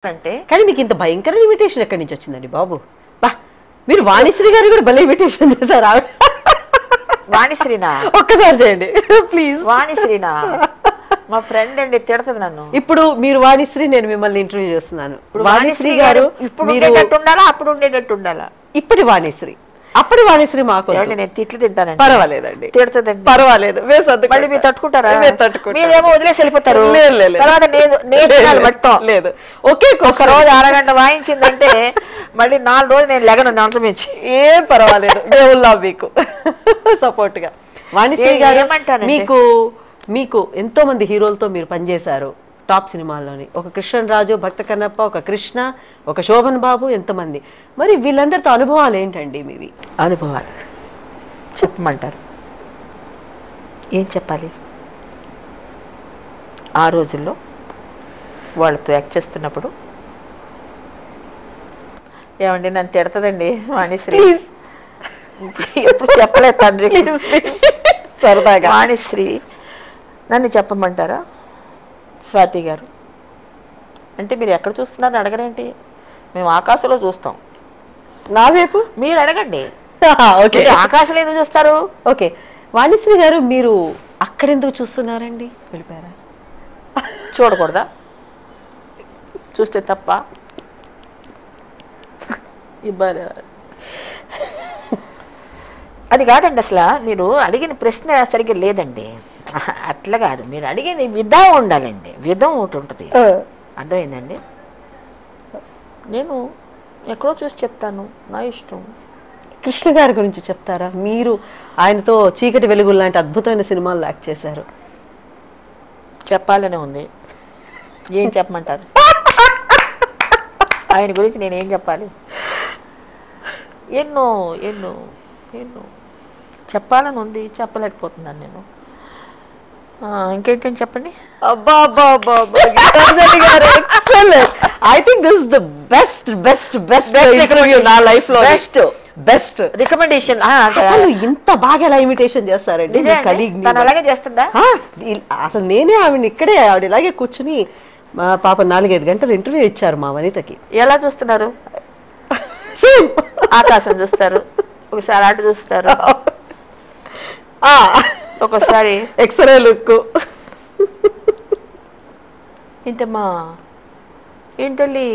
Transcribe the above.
అంటే కానీ మీకు ఇంత భయంకర ఇమిటేషన్ ఎక్కడి నుంచి వచ్చిందండి బాబు? బా, మీరు వాణిశ్రీ గారు కూడా భలే ఇమిటేషన్ చేశారు. ఆవిడ వాణిశ్రీనా? ఒక్కసారి చేయండి ప్లీజ్. వాణిశ్రీనా? మా ఫ్రెండ్ అండి, తిడుతుంది నన్ను. ఇప్పుడు మీరు వాణిశ్రీ, నేను మిమ్మల్ని ఇంటర్వ్యూ చేస్తున్నాను. వాణిశ్రీ గారు ఇప్పుడు ఉండేటట్టు ఉండాలా, అప్పుడు ఉండేటట్టు ఉండాలా? ఇప్పటి వాణిశ్రీ, అప్పటి వాణిశ్రీ మాకు నేను తిట్లు తింటానండి. పర్వాలేదండి, తిడుతుందండి, పర్వాలేదు. మళ్ళీ మీరు తట్టుకుంటారా? తట్టుకుంటారు, మీరేమో వదిలేసి వెళ్ళిపోతారు. తర్వాత లేదు. ఓకే, ఒక రోజు అరగంట వాయించిందంటే మళ్ళీ 4 రోజులు నేను లెగను మంచమించి. ఏం పర్వాలేదు, దేవుళ్ళ మీకు సపోర్ట్ గా. వాణిశ్రీ గారు, మీకు ఎంతో మంది హీరోలతో మీరు పనిచేశారు టాప్ సినిమాల్లోని. ఒక కృష్ణరాజు, భక్త కన్నప్ప, ఒక కృష్ణ, ఒక శోభన్ బాబు, ఎంతమంది. మరి వీళ్ళందరితో అనుభవాలు ఏంటండి మీవి? అనుభవాలు చెప్పమంటారు? ఏం చెప్పాలి? ఆ రోజుల్లో వాళ్ళతో యాక్ట్ చేస్తున్నప్పుడు ఏమండి, నన్ను తిడతదండి వాణిశ్రీ. ఎప్పుడు చెప్పలేదు తండ్రి, సరదాగా. వాణిశ్రీ నన్ను చెప్పమంటారా? స్వాతి గారు అంటే మీరు ఎక్కడ చూస్తున్నారని అడగరేంటి? మేము ఆకాశంలో చూస్తాం. నా వైపు మీరు అడగండి. ఓకే, ఆకాశంలో ఎందుకు చూస్తారు? ఓకే, వాణిశ్రీ గారు మీరు అక్కడెందుకు చూస్తున్నారండి? వెళ్ళిపోయారా? చూడకూడదా? చూస్తే తప్ప? ఇబ్బంది అది కాదండి. అసలు మీరు అడిగిన ప్రశ్న సరిగ్గా లేదండి. అట్లా కాదు, మీరు అడిగిన విధం ఉండాలండి. విధం ఒకటి ఉంటుంది, అర్థమైందండి? నేను ఎక్కడో చూసి చెప్తాను, నా ఇష్టం. కృష్ణ గారి గురించి చెప్తారా? మీరు ఆయనతో చీకటి వెలుగులు లాంటి అద్భుతమైన సినిమాల్లో యాక్ట్ చేశారు. చెప్పాలనే ఉంది. ఏం చెప్పమంటారు? ఆయన గురించి నేనేం చెప్పాలి? ఎన్నో ఎన్నో ఎన్నో చెప్పాలని ఉంది, చెప్పలేకపోతున్నాను నేను. ఇంకేంటని చెప్పండి. I think this is the best best best interview నా లైఫ్ లో. Best recommendation. అసలు ఇంత బాగా ఎలా ఇమిటేషన్ చేస్తారండి కలీగ్? అలాగే చేస్తుందా? అసలు నేనే ఆవిడ ఇక్కడే, ఆవిడ ఇలాగే కూర్చుని మా పాప 4-5 గంటలు ఇంటర్వ్యూ ఇచ్చారు మా వనితకి. ఎలా చూస్తున్నారు? ఆకాశం చూస్తారు, ఒకసారి అటు చూస్తారు, ఒక్కోసారి ఎక్స్రే లుక్. ఏంటమ్మా, ఏంటల్లి